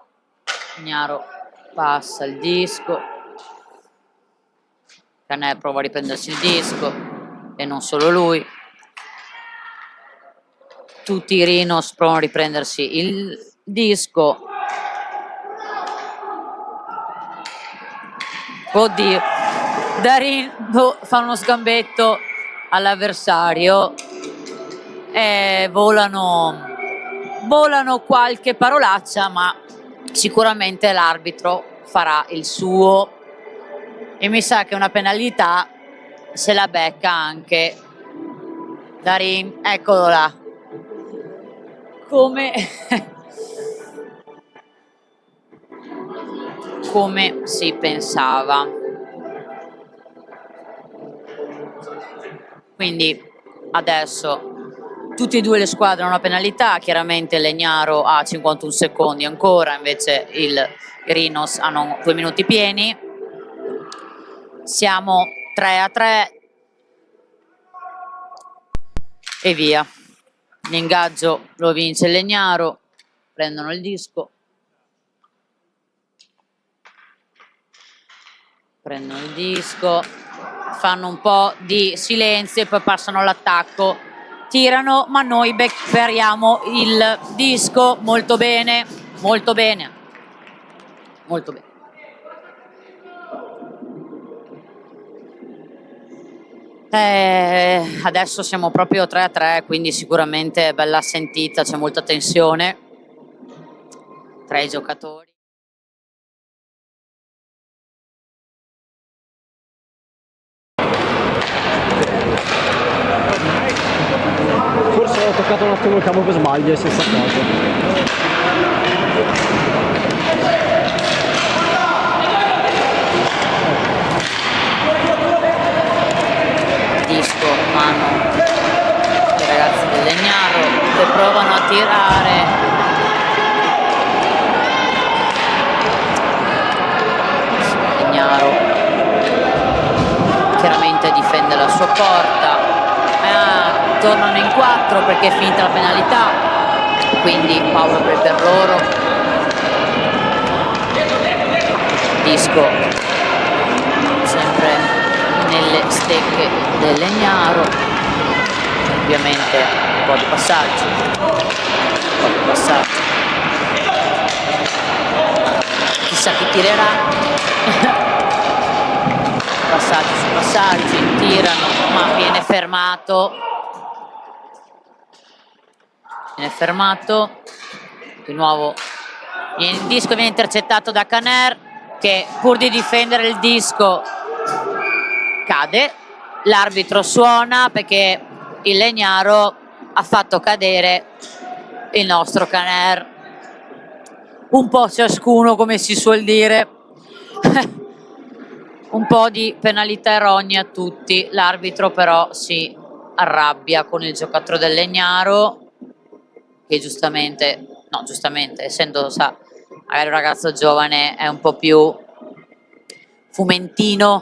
passa il disco, Caner prova a riprendersi il disco e non solo lui, tutti i Rhinos provano a riprendersi il disco. Oddio, Darin fa uno sgambetto all'avversario e volano qualche parolaccia, ma sicuramente l'arbitro farà il suo e mi sa che una penalità se la becca anche Darin, eccolo là, come come si pensava. Quindi adesso tutte e due le squadre hanno una penalità, chiaramente Legnaro ha 51 secondi ancora, invece i Rhinos hanno 2 minuti pieni. Siamo 3-3 e via. L'ingaggio lo vince Legnaro, prendono il disco. Prendono il disco, fanno un po' di silenzio e poi passano all'attacco, tirano, ma noi recuperiamo il disco. Molto bene, molto bene, molto bene. Adesso siamo proprio 3-3, quindi sicuramente bella sentita, c'è molta tensione tra i giocatori. Forse ho toccato un attimo il campo per sbaglio, senza caso. Disco, mano i ragazzi del Legnaro che provano a tirare. Legnaro chiaramente difende la sua porta, tornano in 4 perché è finita la penalità, quindi Paolo per loro. Disco sempre nelle stecche del Legnaro, ovviamente un po' di passaggi, chissà chi tirerà. Passaggi su passaggi, tirano, ma viene fermato, di nuovo il disco viene intercettato da Caner, che pur di difendere il disco cade. L'arbitro suona perché il Legnaro ha fatto cadere il nostro Caner, un po' ciascuno, come si suol dire. Un po' di penalità erronea a tutti. L'arbitro però si arrabbia con il giocatore del Legnaro, che giustamente, essendo magari un ragazzo giovane, è un po' più fumentino.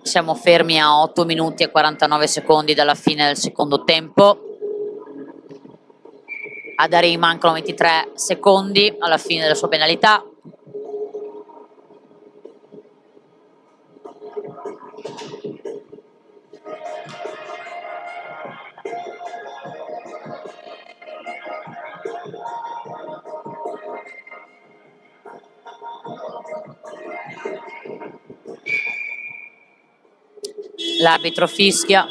Siamo fermi a 8 minuti e 49 secondi dalla fine del secondo tempo. A Dari mancano 23 secondi alla fine della sua penalità. L'arbitro fischia.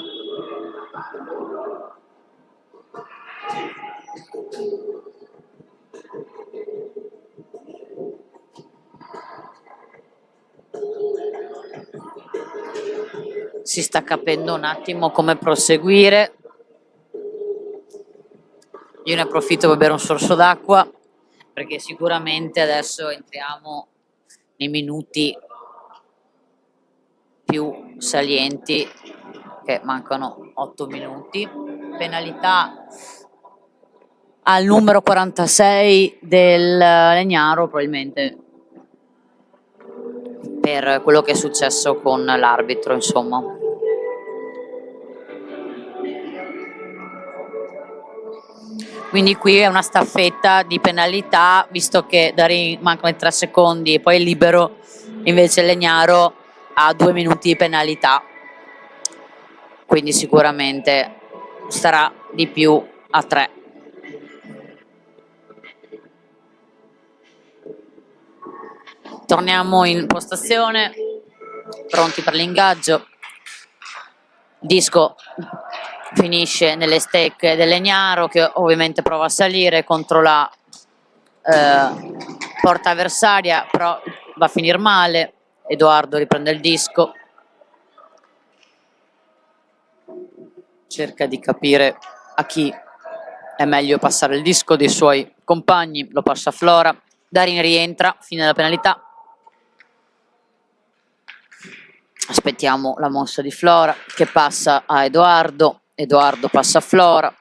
Si sta capendo un attimo come proseguire. Io ne approfitto per bere un sorso d'acqua, perché sicuramente adesso entriamo nei minuti più salienti, che mancano 8 minuti. Penalità al numero 46 del Legnaro, probabilmente per quello che è successo con l'arbitro, insomma. Quindi qui è una staffetta di penalità, visto che Dari mancano 3 secondi e poi è libero, invece Legnaro ha 2 minuti di penalità, quindi sicuramente starà di più a 3. Torniamo in postazione, pronti per l'ingaggio. Disco finisce nelle stecche del Legnaro, che ovviamente prova a salire contro la porta avversaria, però va a finire male. Edoardo riprende il disco, cerca di capire a chi è meglio passare il disco dei suoi compagni, lo passa Flora, Darin rientra, fine della penalità. Aspettiamo la mossa di Flora che passa a Edoardo, Edoardo passa a Flora,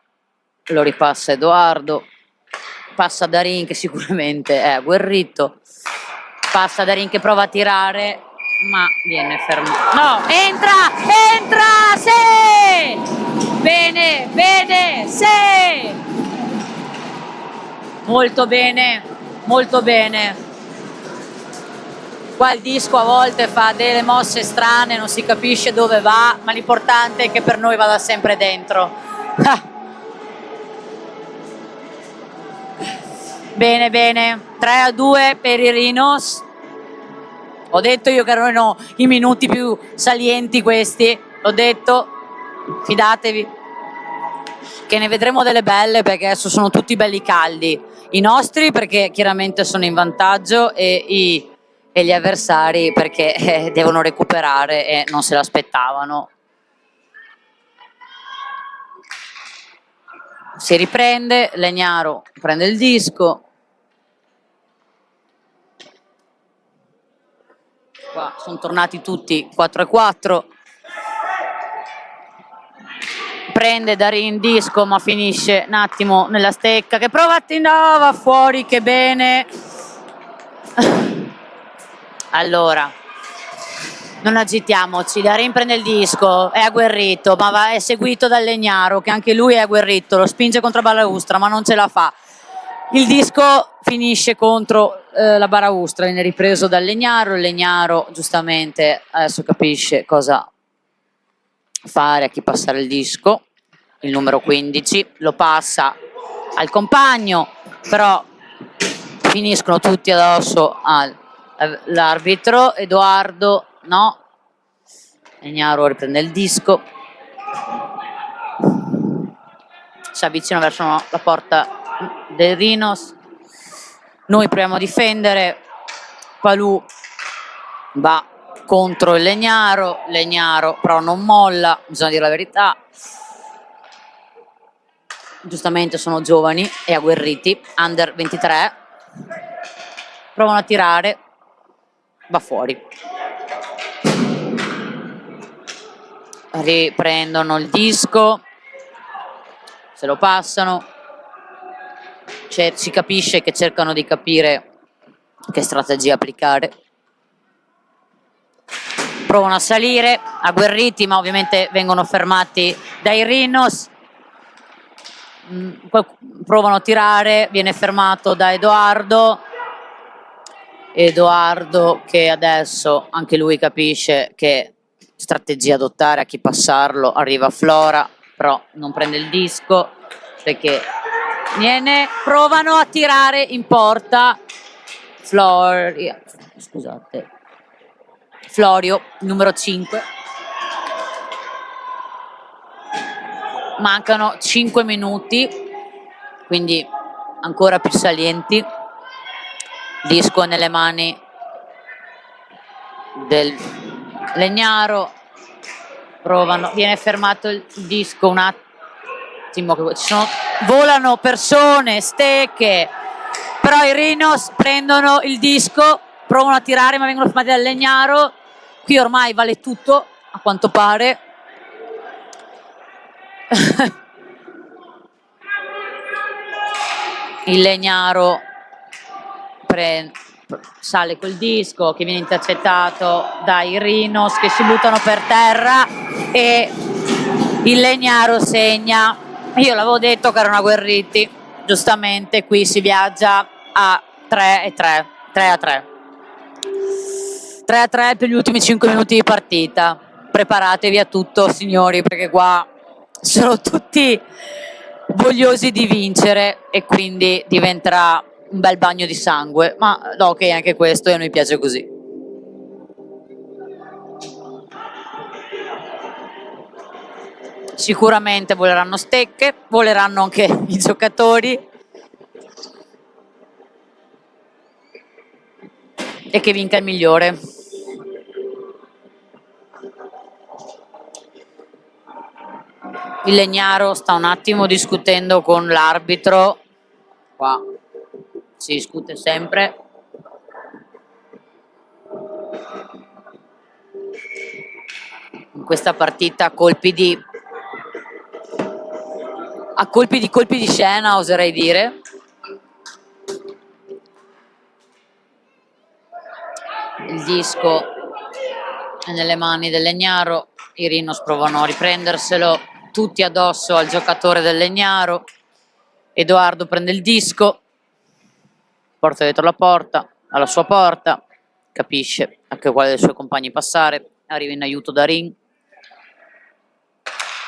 lo ripassa Edoardo, passa Darin che sicuramente è agguerrito, passa Darin che prova a tirare ma viene fermato. No, entra, sì! Bene, bene, sì! Molto bene, molto bene. Qua il disco a volte fa delle mosse strane, non si capisce dove va, ma l'importante è che per noi vada sempre dentro. Bene, bene, 3-2 per i Rhinos. Ho detto io che erano i minuti più salienti questi, l'ho detto, fidatevi. Che ne vedremo delle belle perché adesso sono tutti belli caldi. I nostri perché chiaramente sono in vantaggio e gli avversari perché devono recuperare e non se l'aspettavano. Si riprende, Legnaro prende il disco. Qua sono tornati tutti 4-4. Prende Darin disco ma finisce un attimo nella stecca che prova no, va fuori, che bene. Allora, non agitiamoci, Darin prende il disco, è agguerrito, ma è seguito dal Legnaro che anche lui è agguerrito, lo spinge contro la balaustra ma non ce la fa. Il disco finisce contro la balaustra, viene ripreso dal Legnaro, il Legnaro giustamente adesso capisce cosa fare, a chi passare il disco, il numero 15, lo passa al compagno, però finiscono tutti addosso all'arbitro. Edoardo no, Legnaro riprende il disco, si avvicina verso la porta dei Rhinos, noi proviamo a difendere, Palù va contro il Legnaro, Legnaro però non molla, bisogna dire la verità, giustamente sono giovani e agguerriti, under 23, provano a tirare, va fuori, riprendono il disco, se lo passano, si capisce che cercano di capire che strategia applicare. Provano a salire, agguerriti, ma ovviamente vengono fermati dai Rhinos. Provano a tirare, viene fermato da Edoardo. Edoardo che adesso anche lui capisce che strategia adottare, a chi passarlo, arriva Flora, però non prende il disco perché provano a tirare in porta Florio, numero 5. Mancano 5 minuti, quindi ancora più salienti. Disco nelle mani del Legnaro, provano, viene fermato il disco un attimo, volano persone, stecche, però i Rhinos prendono il disco, provano a tirare ma vengono fermati dal Legnaro. Qui ormai vale tutto a quanto pare. Il Legnaro sale col disco che viene intercettato dai Rhinos che si buttano per terra e il Legnaro segna. Io l'avevo detto che erano agguerriti, giustamente qui si viaggia a 3-3, 3-3 per gli ultimi 5 minuti di partita. Preparatevi a tutto, signori, perché qua sono tutti vogliosi di vincere e quindi diventerà un bel bagno di sangue, ma ok, anche questo e a noi piace così. Sicuramente voleranno stecche, voleranno anche i giocatori e che vinca il migliore. Il Legnaro sta un attimo discutendo con l'arbitro. Qua si discute sempre. In questa partita a colpi di scena, oserei dire. Il disco è nelle mani del Legnaro, i Rhinos provano a riprenderselo, tutti addosso al giocatore del Legnaro. Edoardo prende il disco, porta dietro la porta, alla sua porta, capisce a che quale dei suoi compagni passare, arriva in aiuto Darin,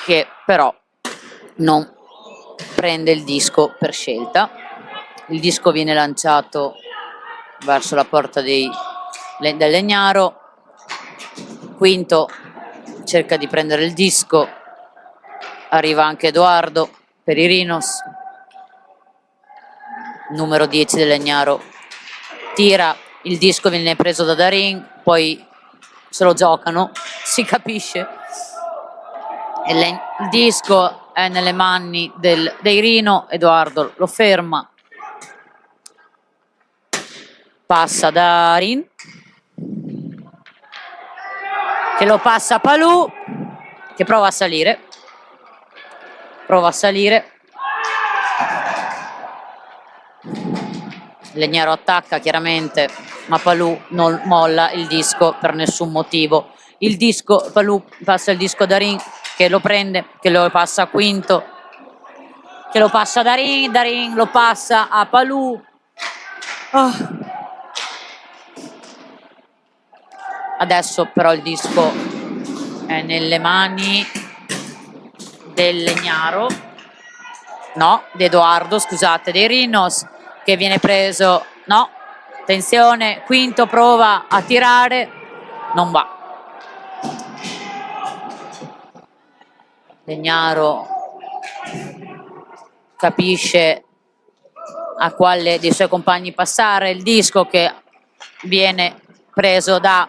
che però non prende il disco per scelta. Il disco viene lanciato verso la porta del Legnaro. Quinto cerca di prendere il disco, arriva anche Edoardo per i Rhinos. Numero 10 del Legnaro tira, il disco viene preso da Darin, poi se lo giocano, si capisce. Il disco è nelle mani dei Rino, Edoardo lo ferma, passa Darin, che lo passa a Palù, che prova a salire. Legnaro attacca chiaramente, ma Palù non molla il disco per nessun motivo. Palù passa il disco a Darin, che lo prende, che lo passa a Quinto, che lo passa a Darin lo passa a Palù. Adesso però il disco è nelle mani del Legnaro, no, di Edoardo, scusate, dei Rhinos, che viene preso, no, attenzione, Quinto prova a tirare, non va. Legnaro capisce a quale dei suoi compagni passare, il disco che viene preso da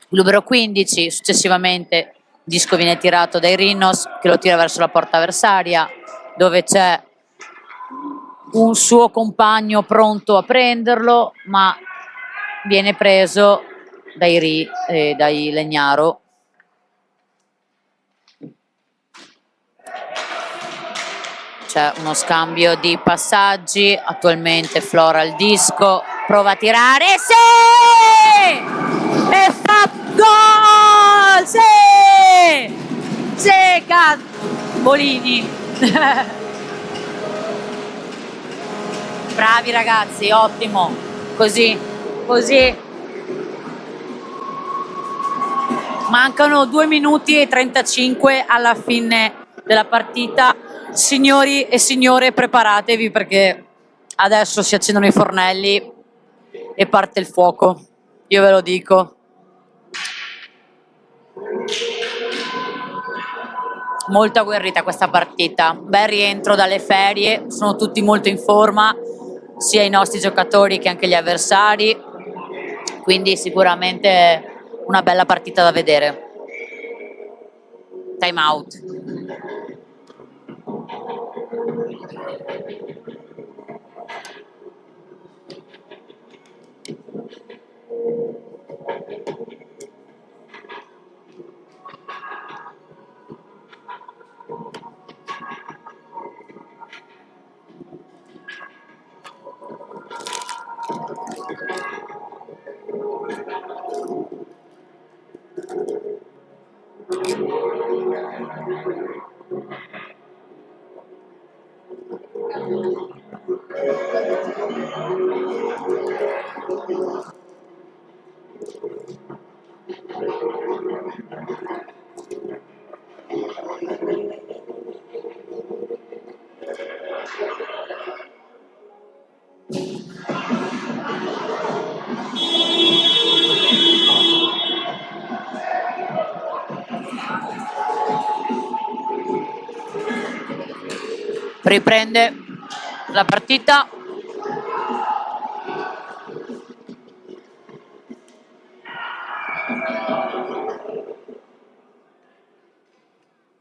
numero 15, successivamente il disco viene tirato dai Rhinos, che lo tira verso la porta avversaria, dove c'è un suo compagno pronto a prenderlo, ma viene preso dai Legnaro. C'è uno scambio di passaggi, attualmente Flora al disco, prova a tirare, sì! E fa gol! Sì! Sì, Bolini! Bravi ragazzi, ottimo, così. Mancano 2 minuti e 35 alla fine della partita. Signori e signore, preparatevi perché adesso si accendono i fornelli e parte il fuoco, io ve lo dico. Molto agguerrita questa partita, bel rientro dalle ferie, sono tutti molto in forma, sia i nostri giocatori che anche gli avversari, quindi sicuramente una bella partita da vedere. Time out. Riprende la partita.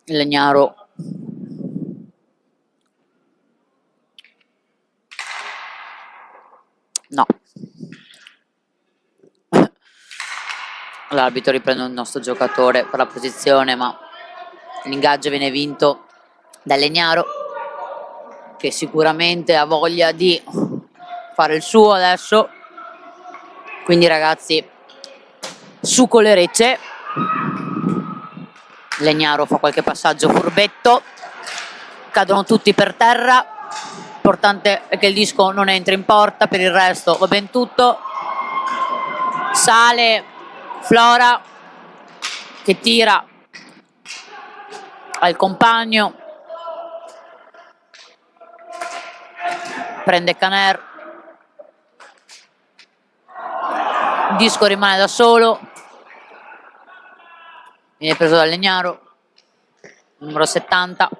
Il Legnaro L'arbitro riprende il nostro giocatore per la posizione, ma l'ingaggio viene vinto da Legnaro, che sicuramente ha voglia di fare il suo adesso. Quindi ragazzi, su con le recce. Legnaro fa qualche passaggio furbetto, cadono tutti per terra. L'importante è che il disco non entri in porta, per il resto va ben tutto. Sale Flora che tira al compagno, prende Caner, il disco rimane da solo, viene preso da Legnaro, numero 70,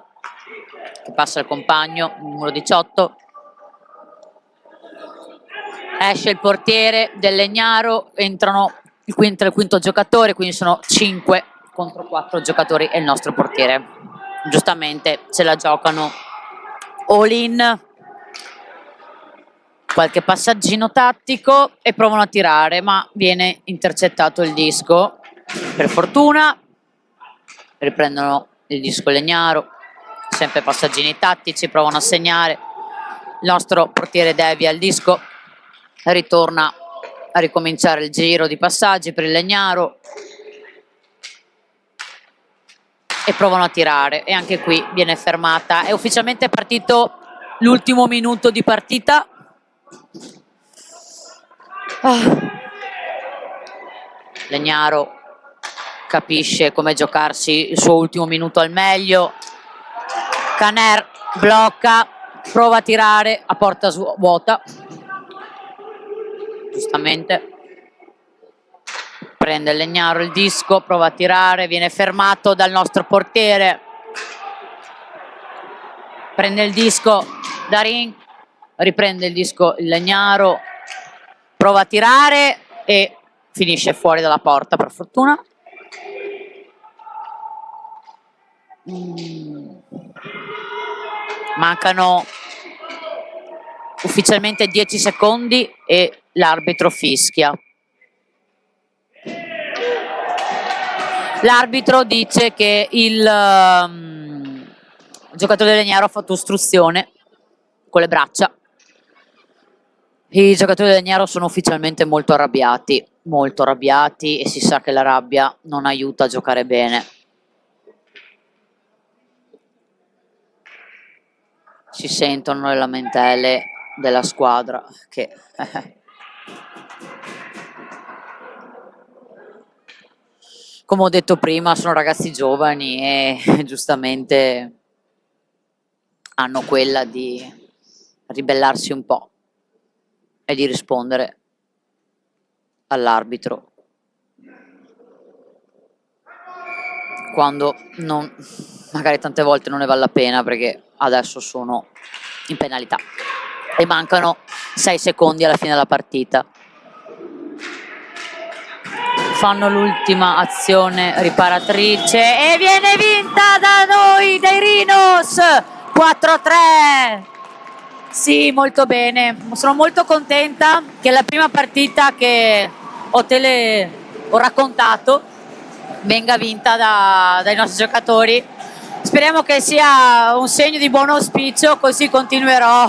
che passa al compagno, numero 18. Esce il portiere del Legnaro, entra il quinto giocatore, quindi sono 5 contro 4 giocatori e il nostro portiere. Giustamente se la giocano all in, qualche passaggino tattico e provano a tirare, ma viene intercettato il disco. Per fortuna riprendono il disco Legnaro, sempre passaggini tattici, provano a segnare. Il nostro portiere devia il disco, ritorna a ricominciare il giro di passaggi per il Legnaro e provano a tirare, e anche qui viene fermata. È ufficialmente partito l'ultimo minuto di partita. Legnaro capisce come giocarsi il suo ultimo minuto al meglio. Caner blocca, prova a tirare a porta vuota, giustamente prende Legnaro il disco, prova a tirare, viene fermato dal nostro portiere, prende il disco Darin, riprende il disco il Legnaro, prova a tirare e finisce fuori dalla porta, per fortuna. Mancano ufficialmente 10 secondi e l'arbitro fischia. L'arbitro dice che il giocatore del Legnaro ha fatto ostruzione con le braccia. I giocatori del Legnaro sono ufficialmente molto arrabbiati, e si sa che la rabbia non aiuta a giocare bene. Si sentono le lamentele della squadra che come ho detto prima sono ragazzi giovani e giustamente hanno quella di ribellarsi un po' e di rispondere all'arbitro quando non, magari tante volte non ne vale la pena, perché adesso sono in penalità e mancano 6 secondi alla fine della partita. Fanno l'ultima azione riparatrice e viene vinta da noi, dai Rhinos, 4-3. Sì, molto bene, sono molto contenta che la prima partita che ho raccontato venga vinta dai nostri giocatori. Speriamo che sia un segno di buon auspicio, così continuerò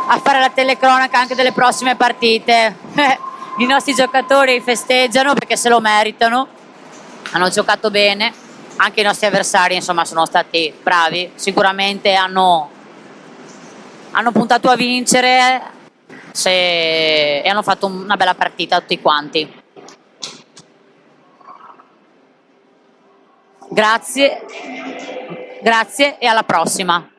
a fare la telecronaca anche delle prossime partite. I nostri giocatori festeggiano perché se lo meritano, hanno giocato bene, anche i nostri avversari insomma sono stati bravi, sicuramente hanno puntato a vincere e hanno fatto una bella partita tutti quanti. Grazie e alla prossima.